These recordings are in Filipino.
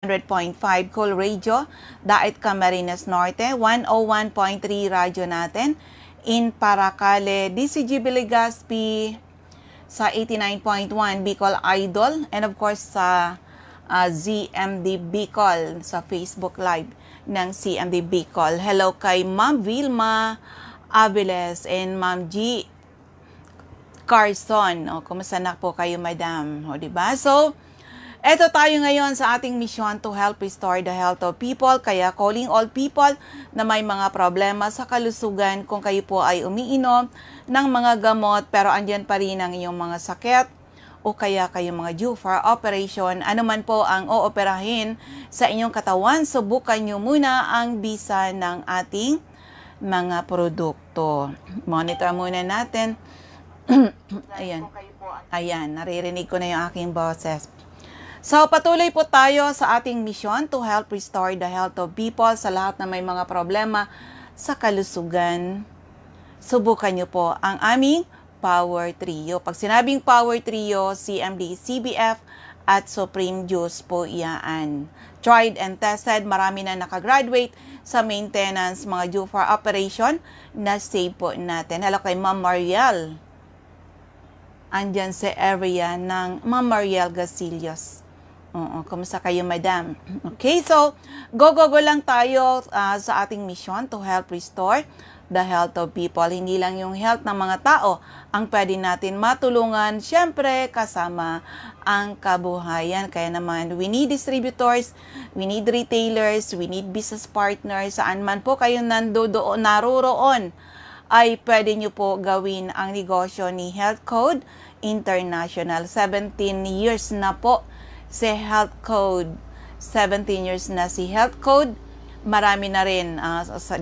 100.5 Cool Radio, Dait Camarines Norte, 101.3 radyo natin in Paracale, DZGB Legazpi, sa 89.1 Bicol Idol, and of course sa ZMD Bicol sa Facebook Live ng CMD Bicol. Hello kay Ma'am Vilma Aviles and Ma'am G. Carson. O, kumusta na po kayo, madam? O, diba? So, eto tayo ngayon sa ating mission to help restore the health of people. Kaya calling all people na may mga problema sa kalusugan, kung kayo po ay umiinom ng mga gamot pero andyan pa rin ang inyong mga sakit o kaya kayo mga due for operation, ano man po ang ooperahin sa inyong katawan, subukan nyo muna ang bisa ng ating mga produkto. Monitor muna natin. Ayan, naririnig ko na yung aking boses. So, patuloy po tayo sa ating mission to help restore the health of people sa lahat na may mga problema sa kalusugan. Subukan nyo po ang aming Power Trio. Pag sinabing Power Trio, CMD, CBF, at Supreme Juice po iyaan. Tried and tested, marami na nakagraduate sa maintenance, mga due for operation, na save po natin. Hello kay Ma'am Mariel. Andyan sa area ng Ma'am Mariel Gasillos. Kumusta kayo, madam? Okay, so, go lang tayo sa ating mission to help restore the health of people. Hindi lang yung health ng mga tao ang pwede natin matulungan. Siyempre, kasama ang kabuhayan. Kaya naman, we need distributors, we need retailers, we need business partners. Saan man po kayo naruroon, ay pwede nyo po gawin ang negosyo ni Health Code International. 17 years na po si Health Code. 17 years na si Health Code. Marami na rin,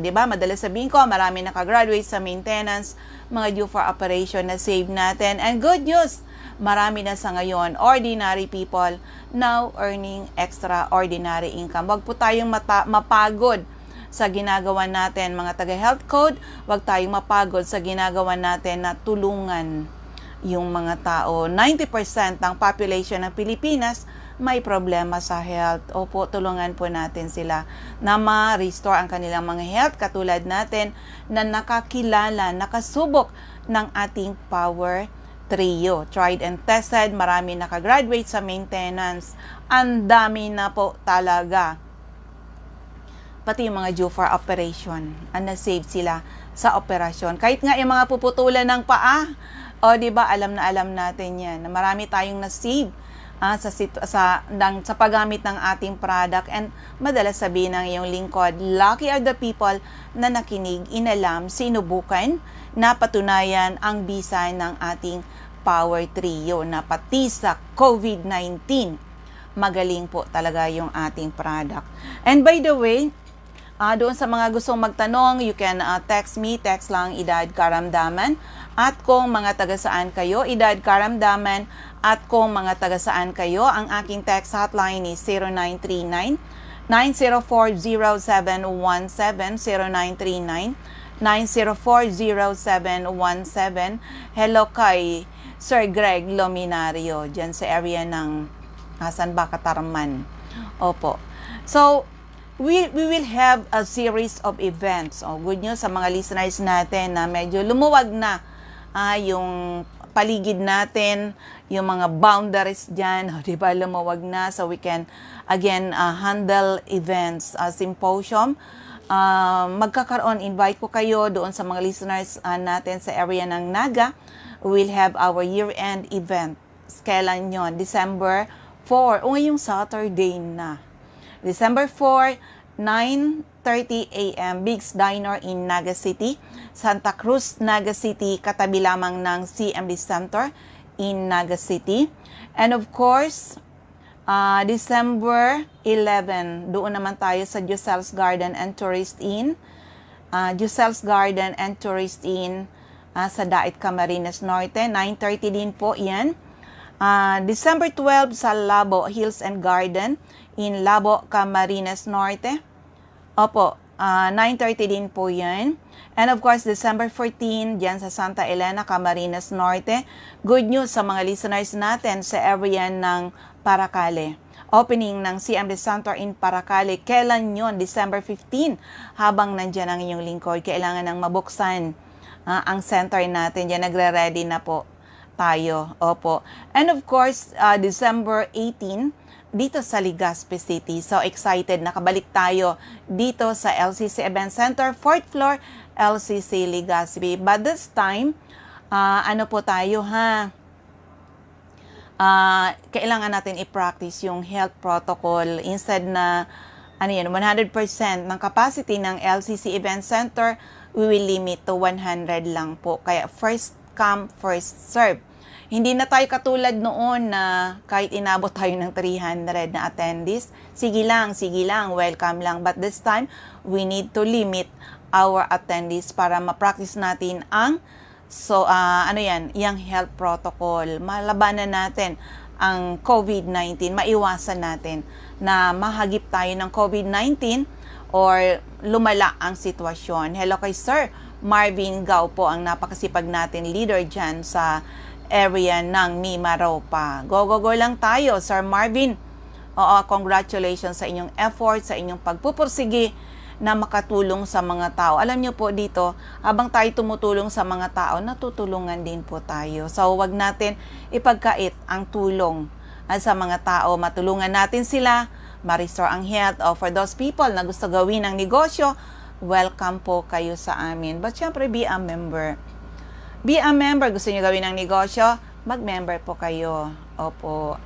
diba? Madalas sabihin ko, marami nakagraduate sa maintenance, mga due for operation na save natin. And good news, marami na sa ngayon, ordinary people now earning extraordinary income. Wag po tayong mapagod sa ginagawa natin, mga taga-health code. Huwag tayong mapagod sa ginagawa natin na tulungan yung mga tao. 90% ng population ng Pilipinas may problema sa health. Opo, tulungan po natin sila na ma-restore ang kanilang mga health, katulad natin na nakakilala, nakasubok ng ating Power Trio. Tried and tested, marami nakagraduate sa maintenance. Ang dami na po talaga. Pati yung mga due for operation, na-save sila sa operasyon. Kahit nga yung mga puputulan ng paa, o diba, alam na alam natin yan, na marami tayong na-save sa paggamit ng ating product. And madalas sabihin ng iyong lingkod, lucky are the people na nakinig, inalam, sinubukan, napatunayan ang bisa ng ating Power Trio na pati sa COVID-19, magaling po talaga yung ating product. And by the way, doon sa mga gustong magtanong, you can text me, text lang edad karamdaman. At kung mga taga-saan kayo, edad karamdaman. At kung mga taga-saan kayo, ang aking text hotline is 0939-904-0717, 0939-904-0717. Hello kay Sir Greg Lominario, dyan sa area ng San Katarman. Opo. So, we will have a series of events. Good news sa mga listeners natin na medyo lumuwag na yung paligid natin, yung mga boundaries dyan, diba, lumuwag na, so we can again handle events, symposium. Magkakaroon, invite ko kayo doon sa mga listeners natin sa area ng Naga. We'll have our year-end event. Kailan yun? December 4, o ngayong Saturday na. December 4, 9:30 a.m. Big's Diner in Naga City, Santa Cruz, Naga City, katabi lamang ng CMD Center in Naga City. And of course, December 11, doon naman tayo sa Josel's Garden and Tourist Inn. Josel's Garden and Tourist Inn sa Dait Camarines Norte, 9:30 din po yan. December 12 sa Labo Hills and Garden in Labo, Camarines Norte. Opo, 9:30 din po yan. And of course, December 14, dyan sa Santa Elena, Camarines Norte. Good news sa mga listeners natin sa area ng Paracale. opening ng CMD Center in Paracale. Kailan yon? December 15. Habang nandyan ang inyong lingkod, kailangan nang mabuksan ang center natin. Diyan nagre-ready na po tayo. Opo. And of course, December 18, dito sa Legazpi City. So excited, nakabalik tayo dito sa LCC Event Center, 4th floor, LCC Legazpi. But this time, ano po tayo kailangan natin i-practice yung health protocol instead na 100% ng capacity ng LCC Event Center, we will limit to 100 lang po. Kaya first come, first serve. Hindi na tayo katulad noon na kahit inabot tayo ng 300 na attendees, sige lang, welcome lang. But this time, we need to limit our attendees para ma-practice natin ang yung health protocol. Malabanan natin ang COVID-19, maiwasan natin na mahagip tayo ng COVID-19 or lumala ang sitwasyon. Hello kay Sir Marvin Gao po, ang napakasipag natin leader dyan sa area ng Mimaropa. Go lang tayo, Sir Marvin. Oo, congratulations sa inyong effort, sa inyong pagpupursige na makatulong sa mga tao. Alam niyo po dito, habang tayo tumutulong sa mga tao, natutulungan din po tayo. So, wag natin ipagkait ang tulong sa mga tao. Matulungan natin sila, ma-restore ang health. O for those people na gusto gawin ng negosyo, welcome po kayo sa amin. But syempre, be a member. Be a member. Gusto niyo gawin ng negosyo? Mag-member po kayo. Opo.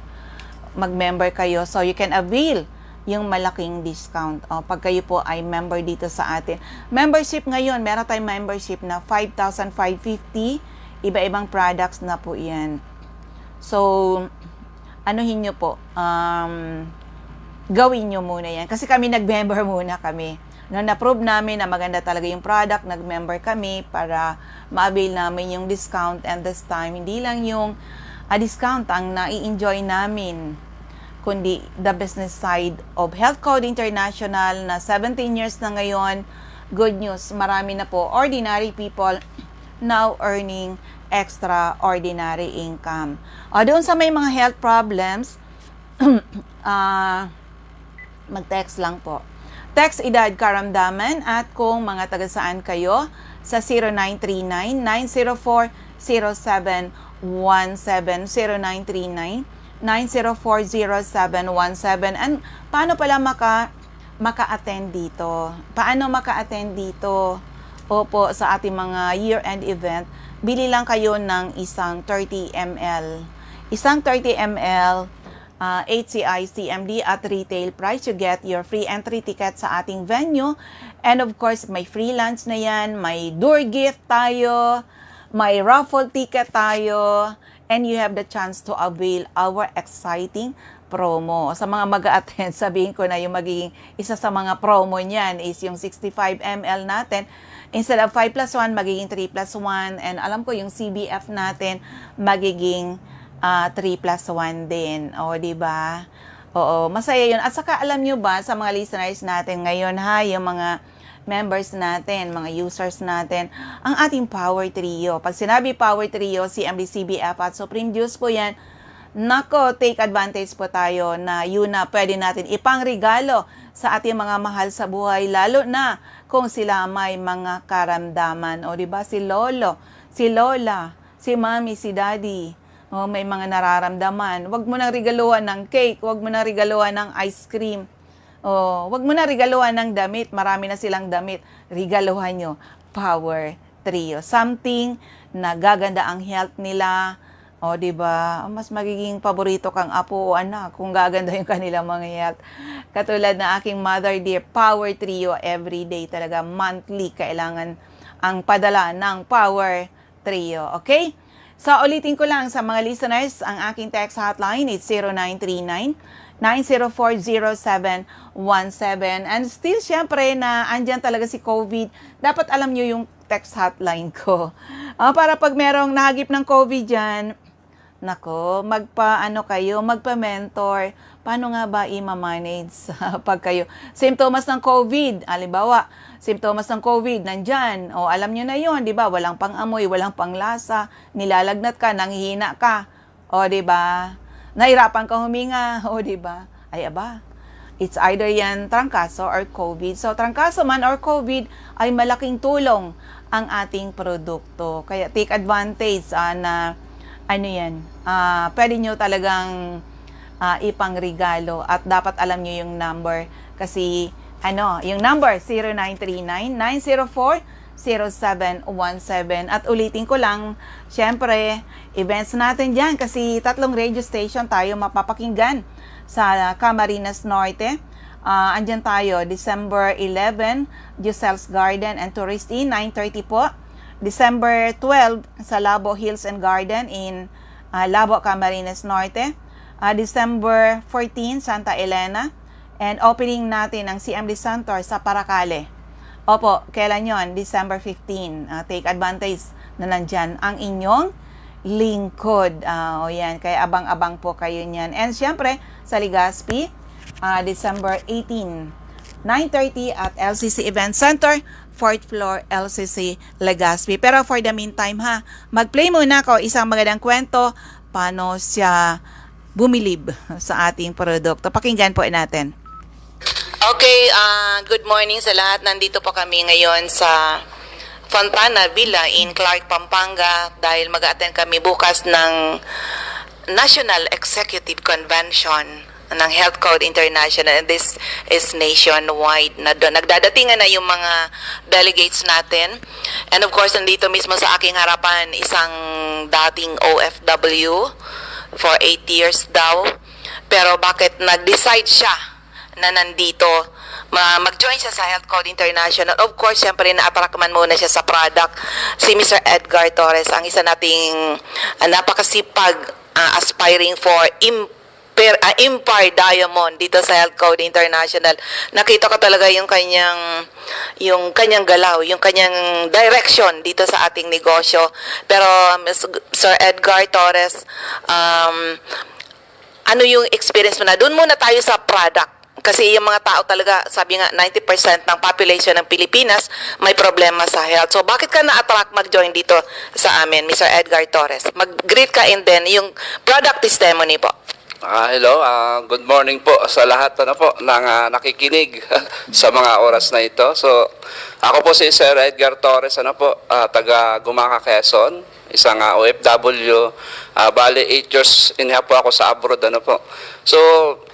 Mag-member kayo so you can avail yung malaking discount. Pag kayo po ay member dito sa atin. Membership ngayon, meron tayong membership na 5,550. Iba-ibang products na po yan. So, anuhin nyo po. Gawin nyo muna yan. Kasi kami nag-member muna kami. Na-prove namin na maganda talaga yung product, nag-member kami para ma-avail namin yung discount. And this time, hindi lang yung discount ang na-i-enjoy namin, kundi the business side of Health Code International na 17 years na ngayon. Good news, marami na po ordinary people now earning extraordinary income. Doon sa may mga health problems, mag-text lang po. Text edad karamdaman at kung mga taga-saan kayo sa 0939-904-0717, 0939-904-0717. And paano pala maka-attend dito? Paano maka-attend dito? Opo, sa ating mga year-end event, bili lang kayo ng isang 30 ml. Isang 30 ml HCI-CMD at retail price. You get your free entry ticket sa ating venue. And of course, may free lunch na yan, may door gift tayo, may raffle ticket tayo, and you have the chance to avail our exciting promo. Sa mga mag-a-attend, sabihin ko na yung magiging isa sa mga promo niyan is yung 65 ml natin. Instead of 5 plus 1, magiging 3 plus 1. And alam ko yung CBF natin, magiging 3 plus 1 din. O, diba? Oo, masaya yun. At saka alam nyo ba, sa mga listeners natin ngayon, yung mga members natin, mga users natin, ang ating Power Trio. Pag sinabi Power Trio, CMD, CBF at Supreme Juice po yan, nako, take advantage po tayo na yun na pwede natin ipangregalo sa ating mga mahal sa buhay, lalo na kung sila may mga karamdaman. O, diba? Si Lolo, si Lola, si Mami, si Daddy, may mga nararamdaman. Huwag mo nang regaluhan ng cake, huwag mo nang regaluhan ng ice cream. Huwag mo nang regaluhan ng damit, marami na silang damit. Regaluhan nyo, Power Trio. Something na gaganda ang health nila. Diba? Mas magiging paborito kang apo o anak kung gaganda yung kanilang mga health. Katulad na aking mother dear, Power Trio everyday talaga, monthly, kailangan ang padala ng Power Trio. Okay? So, ulitin ko lang sa mga listeners, ang aking text hotline is 0939-904-0717. And still, syempre, na andyan talaga si COVID, dapat alam nyo yung text hotline ko. Para pag merong nahagip ng COVID dyan, nako, magpa-mentor. Paano nga ba i-manage pag kayo? Symptoms ng COVID, halimbawa, symptoms ng COVID, nandyan. Alam nyo na yon, di ba? Walang pang-amoy, walang pang-lasa, nilalagnat ka, nanghihina ka. Di ba? Nahirapan ka huminga, di ba? ay aba, it's either yan trangkaso or COVID. So, trangkaso man or COVID ay malaking tulong ang ating produkto. Kaya take advantage na ano yan, pwede nyo talagang ipangregalo at dapat alam nyo yung number kasi yung number 0939-904-0717 at ulitin ko lang, syempre events natin dyan kasi 3 radio station tayo mapapakinggan sa Camarines Norte. Andyan tayo December 11 Giselle's Garden and Tourist Inn 9:30 po. December 12 sa Labo Hills and Garden in Labo, Camarines Norte. December 14 Santa Elena, and opening natin ang CMD Center sa Paracale. Opo, kailan yon? December 15. Take advantage na nandyan ang inyong lingkod. O yan, kaya abang-abang po kayo niyan. And syempre, sa Legazpi, December 18, 9:30 at LCC Event Center, 4th floor, LCC Legazpi. Pero for the meantime mag-play muna ako isang magandang kwento paano siya bumilib sa ating produkto. Pakinggan po natin. Okay, good morning sa lahat. Nandito po kami ngayon sa Fontana Villa in Clark, Pampanga dahil mag-attend kami bukas ng National Executive Convention ng Health Code International, and this is nationwide. Nagdadatingan na yung mga delegates natin. And of course, nandito mismo sa aking harapan isang dating OFW for 8 years daw. Pero bakit nag-decide siya na nandito mag-join siya sa Health Code International? Of course, syempre na-attract man muna siya sa product. Si Mr. Edgar Torres, ang isa nating napakasipag aspiring for Empire Diamond dito sa Health Code International. Nakita ko talaga yung kanyang galaw, yung kanyang direction dito sa ating negosyo. Pero Sir Edgar Torres, ano yung experience mo na? Doon muna tayo sa product. Kasi yung mga tao talaga, sabi nga, 90% ng population ng Pilipinas may problema sa health. So, bakit ka na-attract mag-join dito sa amin, Mr. Edgar Torres? Mag-greet ka and then yung product testimony po. Hello, good morning po sa lahat po ng nakikinig sa mga oras na ito. So, ako po si Sir Edgar Torres, taga Gumaca, Quezon, isang OFW. Bali, 8 years in po ako sa abroad, po. So,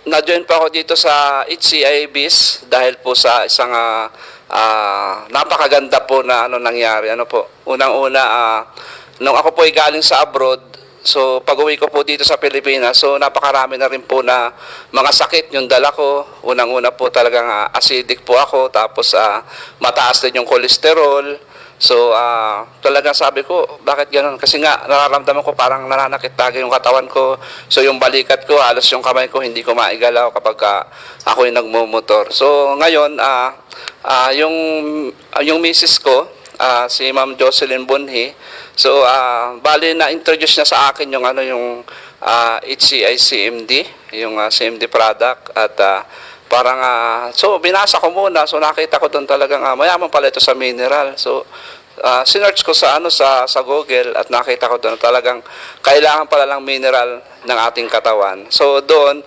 na-join po ako dito sa Hcibiz dahil po sa isang napakaganda po na nangyari. Unang-una, nung ako po ay galing sa abroad, so pag-uwi ko po dito sa Pilipinas, so napakarami na rin po na mga sakit yung dala ko. Unang-una po talagang acidic po ako, tapos mataas din yung cholesterol. So talagang sabi ko, bakit gano'n? Kasi nga nararamdaman ko parang nananakit lagi yung katawan ko. So yung balikat ko, halos yung kamay ko hindi ko maigalaw kapag ako yung nagmumotor. So ngayon, yung misis ko, si Ma'am Jocelyn Bunhi, so bali na-introduce niya sa akin yung HCI-CMD, yung CMD product, at parang so binasa ko muna, so nakita ko doon talagang mayaman pala ito sa mineral. So sinearch ko sa sa Google at nakita ko doon talagang kailangan pala ng mineral ng ating katawan. So doon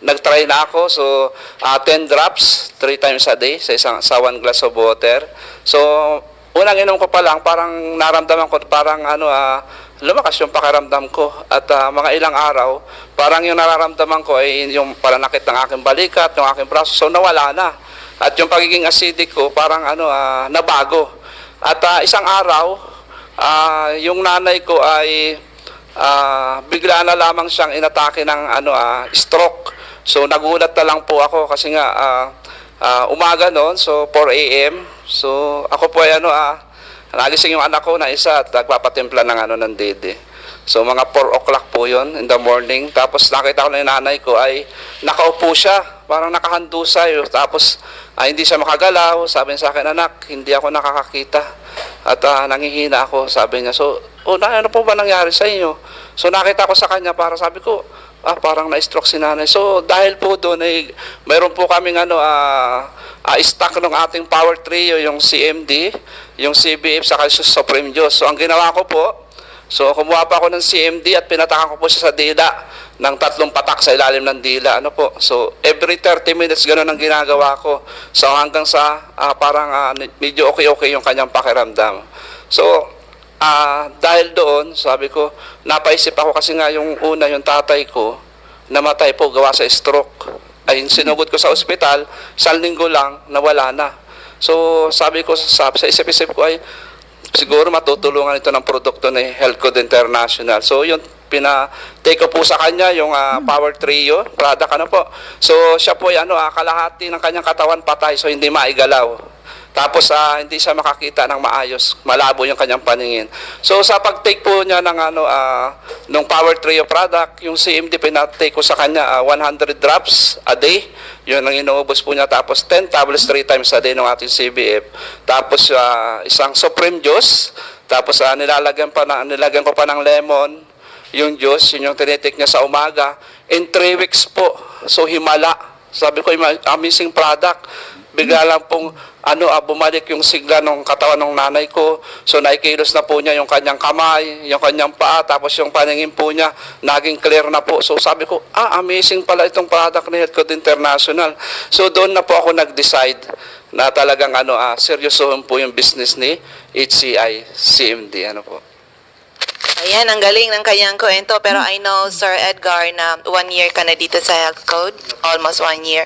nagtry na ako. So 10 drops 3 times a day sa 1 glass of water. So unang inom ko pa lang, parang naramdaman ko parang lumakas yung pakiramdam ko, at mga ilang araw parang yung nararamdaman ko ay yung pananakit ng aking balikat, ng aking braso, so nawala na. At yung pagiging acidic ko parang nabago. At isang araw, yung nanay ko ay bigla na lamang siyang inatake ng stroke. So nagulat na lang po ako kasi nga umaga noon, so 4 AM. So ako po ay nagising yung anak ko na isa at nagpapatimpla ng dede. So mga 4 o'clock po yun in the morning. Tapos nakita ko na yung nanay ko ay nakaupo siya, parang nakahandusay. Tapos hindi siya makagalaw. Sabi niya sa akin, anak, hindi ako nakakakita at nangihina ako. Sabi niya, so ano po ba nangyari sa inyo? So nakita ko sa kanya, para sabi ko, parang na-stroke si nanay. So dahil po doon ay mayroon po kaming stock ng ating power trio, yung CMD, yung CBF, saka yung Supreme Diyos. So ang ginawa ko po, So kumuha pa ako ng CMD at pinatakan ko po siya sa dila ng 3 patak sa ilalim ng dila. Ano po? So every 30 minutes gano'n ang ginagawa ko. So hanggang sa parang medyo okay yung kanyang pakiramdam. So dahil doon, sabi ko, napaisip ako kasi nga yung una, yung tatay ko, namatay po gawa sa stroke. Ay sinugod ko sa ospital, 1 linggo lang, nawala na. So sabi ko sa isip-isip ko ay siguro matutulungan ito ng produkto ni Health Code International. So yun, take ko po sa kanya yung Power Trio product, ano po. So siya po ay kalahati ng kanyang katawan patay, so hindi maigalaw. Tapos hindi siya makakita ng maayos, malabo yung kanyang paningin. So sa pag-take po niya ng nung Power Trio product, yung CMD pinatake ko sa kanya 100 drops a day. Yun ang inuubos po niya, tapos 10 tablets 3 times a day ng ating CBF. Tapos isang Supreme Juice, tapos nilagyan ko pa ng lemon yung juice, yun yung tinitake niya sa umaga. In 3 weeks po, so himala. Sabi ko, amazing product. Bigla lang pong bumalik yung sigla ng katawan ng nanay ko. So naikilos na po niya yung kanyang kamay, yung kanyang paa, tapos yung paningin po niya naging clear na po. So sabi ko, amazing pala itong product ni Health Code International. So doon na po ako nag-decide na talagang seryosohin po yung business ni HCI-CMD. Ano po. Ayan, ang galing ng kanyang kwento. Pero I know, Sir Edgar, na 1 year ka na dito sa Health Code. Almost 1 year.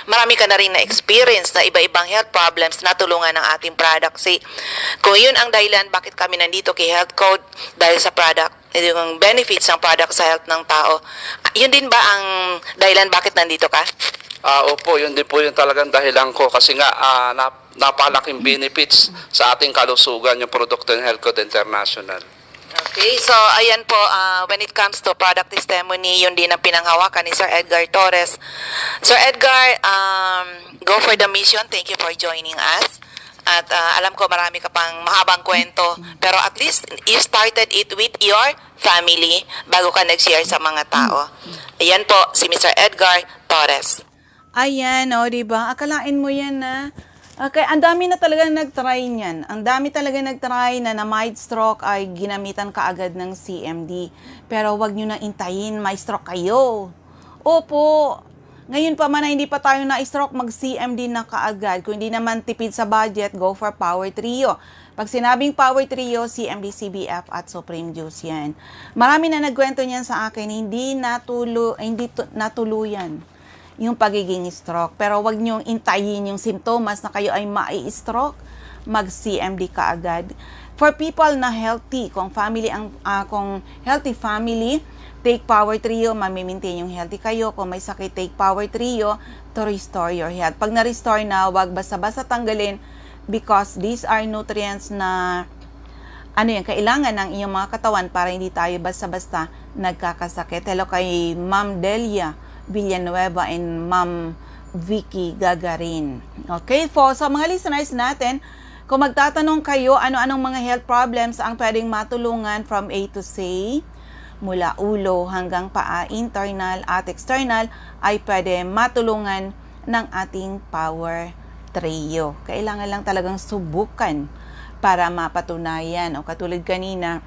Marami ka na rin na-experience na iba-ibang health problems na tulungan ng ating product. Kung yun ang dahilan bakit kami nandito kay Health Code, dahil sa product, yung benefits ng product sa health ng tao, yun din ba ang dahilan bakit nandito ka? Opo, yun din po yung talagang dahilan ko. Kasi nga, napakalaking benefits sa ating kalusugan yung produkto ng Health Code International. Okay, so ayan po, when it comes to product testimony, yun din ang pinanghawakan ni Sir Edgar Torres. Sir Edgar, go for the mission. Thank you for joining us. At alam ko marami ka pang mahabang kwento, pero at least you started it with your family bago ka nag-share sa mga tao. Ayan po, si Mr. Edgar Torres. Ayan, diba? Akalain mo yan na okay, ang dami na talaga nag-try niyan. Ang dami talaga nag-try na mild stroke ay ginamitan kaagad ng CMD. Pero wag nyo na intayin, may stroke kayo. Opo, ngayon pa man na hindi pa tayo na-stroke, mag-CMD na kaagad. Kung hindi naman tipid sa budget, go for Power Trio. Pag sinabing Power Trio, CMD, CBF at Supreme Juice yan. Marami na nagkwento niyan sa akin, hindi natuluyan yung pagiging stroke. Pero wag niyong intayin yung simptomas na kayo ay mai-stroke, mag-CMD ka agad. For people na healthy, kung healthy family, take Power Trio, mamimaintain yung healthy kayo. Kung may sakit, take Power Trio to restore your health. Pag na-restore na, wag basta-basta tanggalin because these are nutrients na kailangan ng iyong mga katawan para hindi tayo basta-basta nagkakasakit. Hello kay Ma'am Delia Villanueva and Ma'am Vicky Gagarin. Okay, sa mga listeners natin, kung magtatanong kayo ano-anong mga health problems ang pwedeng matulungan from A to Z, mula ulo hanggang paa, internal at external, ay pwede matulungan ng ating Power Trio. Kailangan lang talagang subukan para mapatunayan. O katulad kanina,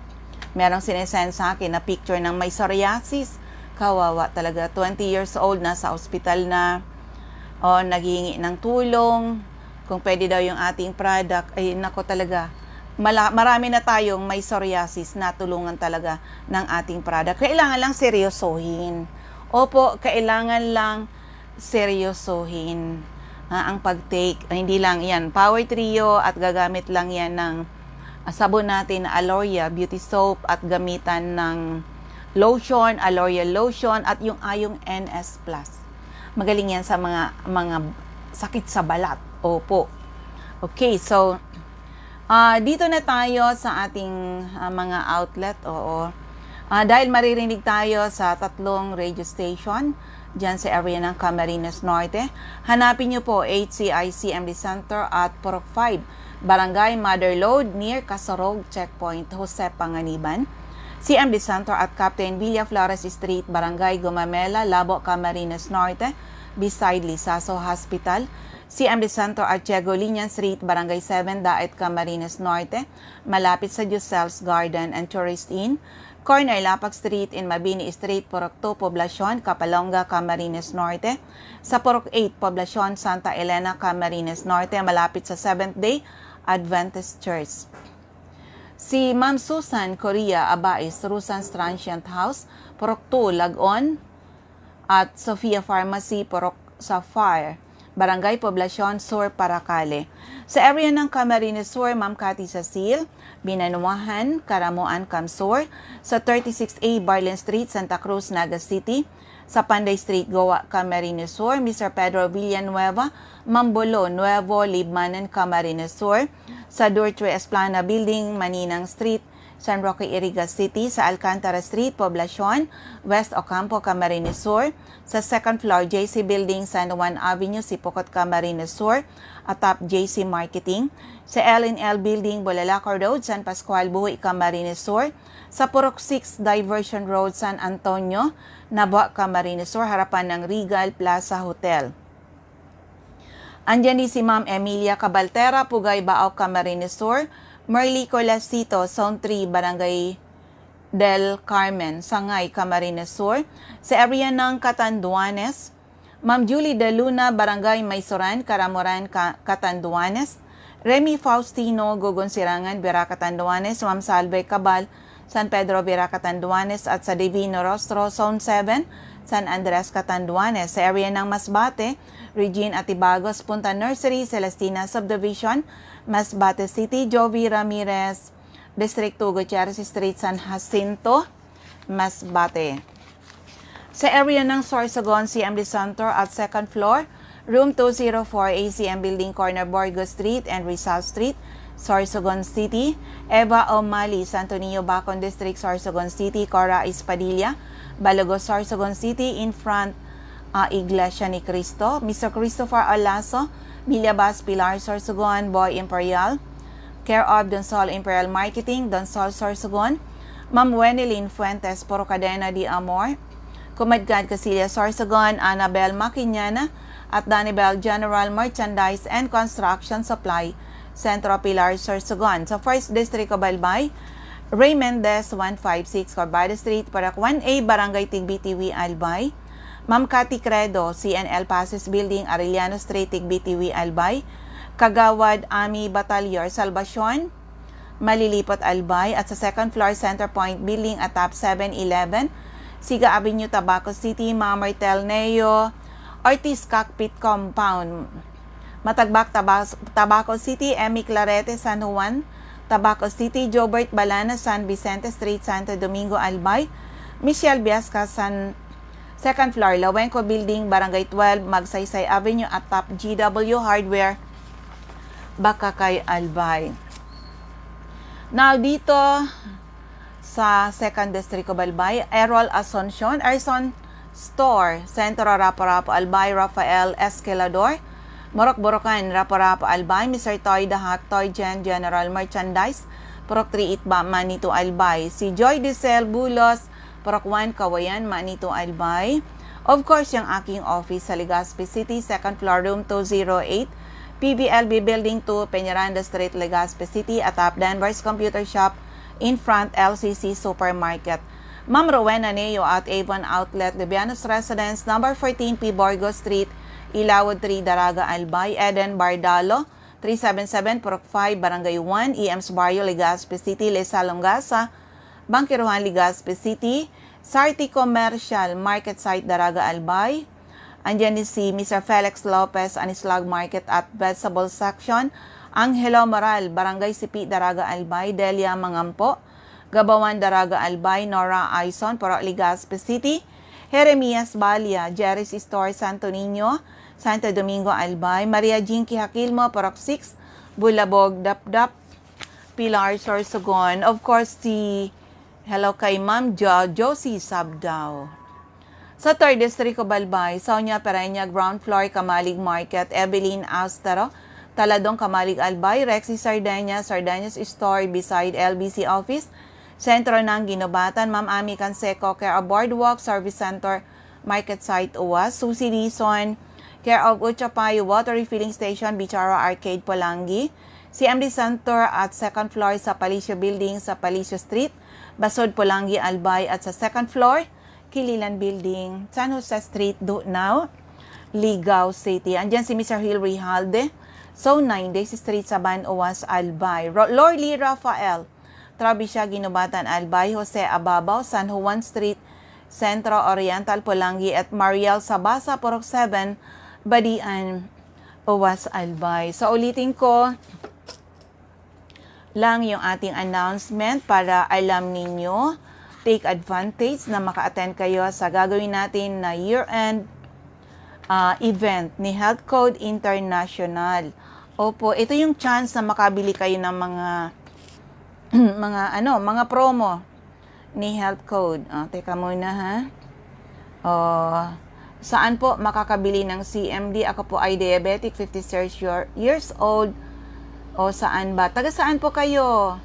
merong sinesend sa akin na picture ng may psoriasis. Kawawa talaga, 20 years old, nasa ospital na, naghihingi ng tulong, kung pwede daw yung ating product, ay nako talaga, marami na tayong may psoriasis na tulungan talaga ng ating product. Kailangan lang seryosohin. Opo, kailangan lang seryosohin ang pag-take. Hindi lang yan, Power Trio at gagamit lang yan ng sabon natin na Aloria Beauty Soap at gamitan ng lotion, Aloria lotion at yung Ayong NS Plus. Magaling yan sa mga sakit sa balat. Opo. Okay, so dito na tayo sa ating mga outlet. Oo. Dahil maririnig tayo sa 3 radio station dyan sa area ng Camarines Norte. Hanapin nyo po HCI-CMD Center at Purok 5, Barangay Mother Lode near Casarog Checkpoint, Jose Panganiban. CMD Center at Captain Villa Flores Street, Barangay Gumamela, Labo, Camarines Norte, beside Lisaso Hospital. CMD Center at Diego Street, Barangay 7, Daet, Camarines Norte, malapit sa Giselle's Garden and Tourist Inn. Corner Lapag Street in Mabini Street, Purok 2, Poblacion, Kapalonga, Camarines Norte. Sa Purok 8, Poblacion, Santa Elena, Camarines Norte, malapit sa Seventh-day Adventist Church. Si Ma'am Susan Korea Abais, Rusan's Transient House, Purok 2, Lagon, at Sofia Pharmacy, Purok Sapphire, Barangay Poblacion Sur, Paracale. Sa area ng Camarines Sur, Ma'am Cathy Cecil, Binanuahan, Karamuan, Camsur. Sa 36A Barlin Street, Santa Cruz, Naga City. Sa Panday Street, Goa, Camarines Sur, Mr. Pedro Villanueva, Mambolo, Nuevo, Libmanan, Camarines Sur. Sa Dortre Esplana Building, Maninang Street, San Roque, Iriga City. Sa Alcantara Street, Poblacion, West Ocampo, Camarines Sur. Sa second floor, JC Building, San Juan Avenue, Sipocot, Camarines Sur. Atap JC Marketing. Sa L&L Building, Bulalacor Road, San Pascual, Buhi, Camarines Sur. Sa Purok 6 Diversion Road, San Antonio, Nabua, Camarines Sur, harapan ng Regal Plaza Hotel. Andyan din si Ma'am Emilia Cabaltera, Pugay, Baao, Camarines Sur. Merly Colasito, Zone 3, Barangay del Carmen, Sangay, Camarines Sur. Sa area ng Catanduanes, Ma'am Julie De Luna, Barangay Maysoran, Karamoran, Catanduanes. Remy Faustino, Gugunsirangan, Bira, Catanduanes. Ma'am Salve Cabal, San Pedro, Bira, Catanduanes. At sa Divino Rostro, Zone 7, San Andres, Catanduanes. Sa area ng Masbate, Regine Atibagos, Punta Nursery, Celestina Subdivision, Masbate City, Jovi Ramirez, District 2, Gutierrez Street, San Jacinto, Masbate. Sa area ng Sorsogon, CMD Center at second floor, Room 204, ACM Building, Corner Borgo Street and Rizal Street, Sorsogon City. Eva O'Malley, Santo Niño, Bacon District, Sorsogon City. Cora Espadilla, Balogo, Sorsogon City, in front Iglesia ni Cristo. Mr. Christopher Olaso, Villabas, Pilar, Sorsogon, Boy Imperial, care of Donsol Imperial Marketing, Donsol, Sorsogon. Ma'am Wenelin Fuentes, Puro Cadena de Amor, Kumadgad Casillas, Sorsogon, Annabel Maquiñana, at Danibel General Merchandise and Construction Supply, Centro Pilar, Sorsogon. Sa 1st District of Albay, Ray Mendez, 156 Corbada Street, Parak 1A, Barangay Tigbitiwi, Albay. Ma'am Cathy Credo, CNL Passes Building, Arellano Street, Tigbitiwi, Albay. Kagawad Ami Batalyor, Salvacion, Malilipot, Albay. At sa second floor, Center Point Building, Atap 711, Siga Avenue, Tabaco City. Ma'am Martel Neo, Ortiz Cockpit Compound, Matagbak, Tabaco City. Emmy Clarete, San Juan, Tabaco City. Jobert Balana, San Vicente Street, Santo Domingo, Albay. Michelle Biasca, second floor, Lawenco Building, Barangay 12, Magsaysay Avenue at Top GW Hardware, Bakakay, Albay. Now, dito sa 2nd District of Albay, Errol Asuncion, Arson Store, Centro Rapo-Rapo, Albay. Rafael Escalador, Morok-Borokan, Rapo-Rapo, Albay. Mr. Toy Dahak, Toy General Merchandise, Purok 3 Itba, Manito, Albay. Si Joy Dicel Bulos, Purok 1 Kawayan, Manito, Albay. Of course, yung aking office sa Legazpi City, 2nd floor, room 208, PBLB Building 2, Peñaranda Street, Legazpi City. At Top Danvers Computer Shop, in front LCC Supermarket. Ma'am Rowena Neo at Avon Outlet, Libianos Residence, number 14 P. Borgo Street, Ilawod 3, Daraga, Albay. Eden Bardalo, 377 Purok 5, Barangay 1, EMS Barrio, Legazpi City. Lesa Longasa, Bangkiruhan, Legazpi City. Sarti Commercial Market Site, Daraga, Albay. Andyan din si Mr. Felix Lopez, Anislag Market at Vegetable Section. Angelo Moral, Barangay Sipi, Daraga, Albay. Delia Mangampo, Gabawan, Daraga, Albay. Nora Aison, Purok, Legazpi City. Jeremias Balia, Jerry's Store, Santo Niño, Santo Domingo, Albay. Maria Jinky Hakilmo, Purok 6, Bulabog, Dapdap, Pilar, Sorsogon. Of course, hello kay Ma'am Josie Sabdao. Sa 3rd District of Albay, Sonia Pereña, ground floor, Kamalig Market. Evelyn Austero, Taladong, Kamalig, Albay. Rexy Sardeñas Store beside LBC Office, Sentro ng Ginobatan. Ma'am Ami Canseco, Care of Boardwalk Service Center, Market Site, UAS. Susie Dison, care of Uchapayo Water Refilling Station, Bichara Arcade, Polangi. CMD Center at second floor sa Palicio Building sa Palicio Street, Basod, Polangi, Albay, at sa second floor, Kililan Building, San Jose Street, Dunaw, Ligao City. Andyan si Mr. Hilary Halde. So, 9 Days Street, Saban, Owas, Albay. Lorly Rafael, Trabisya, Ginubatan, Albay. Jose Ababaw, San Juan Street, Centro Oriental, Polangi. At Mariel Sabasa, Purok 7, Badian, Owas, Albay. So, ulitin ko lang yung ating announcement para alam ninyo, take advantage na maka-attend kayo sa gagawin natin na year-end event ni Health Code International. Opo, ito yung chance na makabili kayo ng mga mga promo ni Health Code. Teka muna ha. Saan po makakabili ng CMD? Ako po ay diabetic, 56 years old. O saan ba? Taga saan po kayo?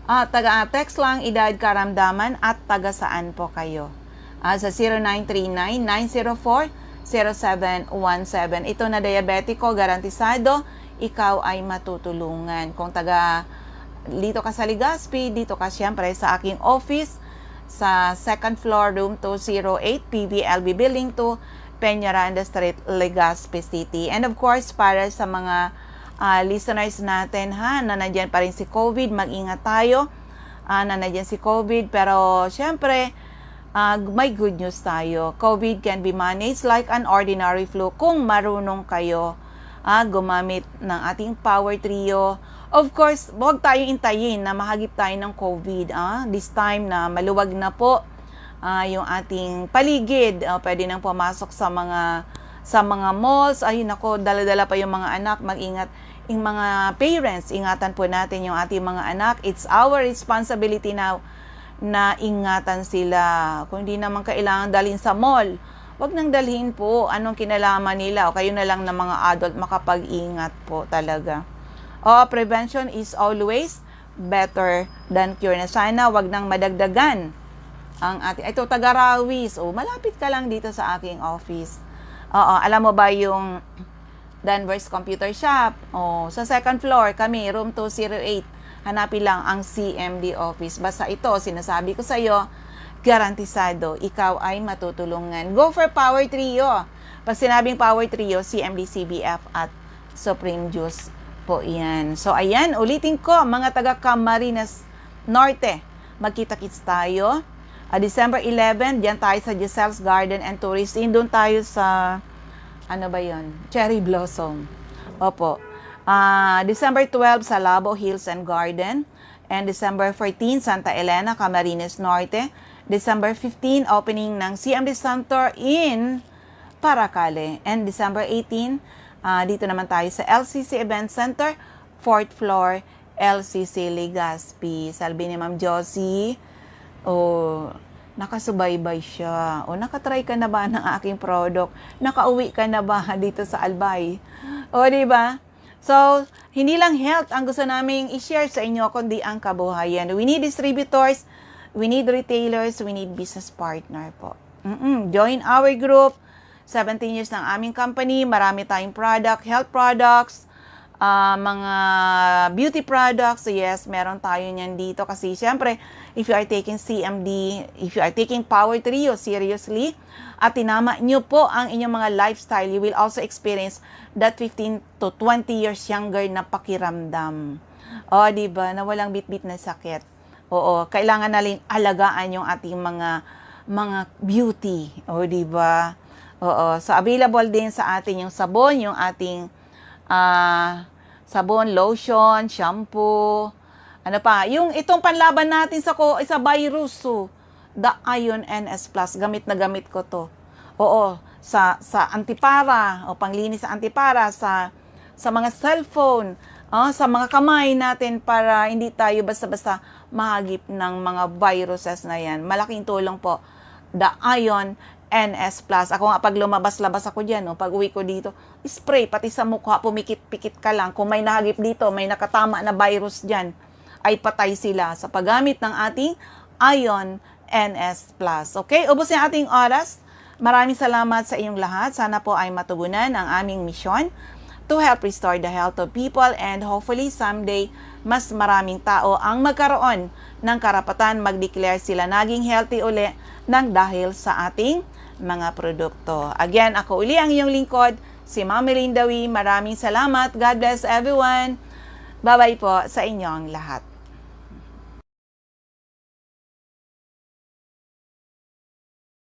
Taga-text lang, edad, karamdaman, at taga saan po kayo? Sa 0939-904-0717. Ito na diabetiko, garantisado, ikaw ay matutulungan. Kung taga dito ka sa Legazpi, dito ka siyempre sa aking office, sa second floor, room 208, PBLB Building 2, Peñaranda Street, Legazpi City. And of course, para sa mga listeners natin na nandiyan pa rin si COVID, mag-ingat tayo na nandiyan si COVID, pero syempre may good news tayo. COVID can be managed like an ordinary flu kung marunong kayo gumamit ng ating power trio. Of course, huwag tayong intayin na mahagip tayo ng COVID. This time na maluwag na po yung ating paligid, pwede nang pumasok sa mga malls. Ay nako, dala-dala pa yung mga anak, mag-ingat. Yung mga parents, ingatan po natin yung ating mga anak. It's our responsibility now na ingatan sila. Kung hindi naman kailangan dalhin sa mall, wag nang dalhin po. Anong kinalaman nila? O kayo na lang na mga adult makapag-ingat po talaga. Prevention is always better than cure. Na sana wag nang madagdagan ang ating. Ito, Tagarawis. Malapit ka lang dito sa aking office. Alam mo ba yung Danvers Computer Shop? Sa second floor kami, room 208. Hanapin lang ang CMD office. Basta ito, sinasabi ko sa iyo, garantisado, ikaw ay matutulungan. Go for Power Trio. Pag sinabing Power Trio, CMD, CBF at Supreme Juice po yan. So, ayan, ulitin ko, mga taga Camarines Norte, magkita-kits tayo. December 11, diyan tayo sa Giselle's Garden and Tourist Inn. Doon tayo sa Cherry Blossom. Opo. December 12 sa Labo Hills and Garden. And December 14, Santa Elena, Camarines Norte. December 15, opening ng CMD Center in Paracale. And December 18, dito naman tayo sa LCC Event Center, 4th floor, LCC Legazpi. Salbi ni Ma'am Josie. Nakasubaybay siya. Nakatry ka na ba ng aking product? Nakauwi ka na ba dito sa Albay? Diba? So, hindi lang health ang gusto naming i-share sa inyo, kundi ang kabuhayan. We need distributors, we need retailers, we need business partner po. Join our group. 17 years ng aming company. Marami tayong product, health products, mga beauty products. So yes, meron tayo niyan dito kasi syempre, if you are taking CMD, if you are taking Power Trio seriously, at tinama nyo po ang inyong mga lifestyle, you will also experience that 15 to 20 years younger na pakiramdam. Diba? Na walang bit-bit na sakit. Kailangan naling alagaan yung ating mga beauty. Diba? So available din sa atin yung sabon, yung ating sabon, lotion, shampoo, itong panlaban natin sa virus, the Ion NS Plus, gamit na gamit ko to. Sa antipara, panglinis sa antipara, sa mga cellphone, sa mga kamay natin para hindi tayo basta-basta mahagip ng mga viruses na yan. Malaking tulong po, the Ion NS Plus. Ako nga, pag lumabas-labas ako dyan, pag uwi ko dito, spray, pati sa mukha, pumikit-pikit ka lang. Kung may nahagip dito, may nakatama na virus dyan, ay patay sila sa paggamit ng ating Ion NS Plus. Okay? Ubos na ating oras. Maraming salamat sa inyong lahat. Sana po ay matugunan ang aming misyon to help restore the health of people, and hopefully someday mas maraming tao ang magkaroon ng karapatan mag-declare sila naging healthy uli ng dahil sa ating mga produkto. Again, ako uli ang iyong lingkod, si Ma'am Melinda. Maraming salamat. God bless everyone. Bye-bye po sa inyong lahat.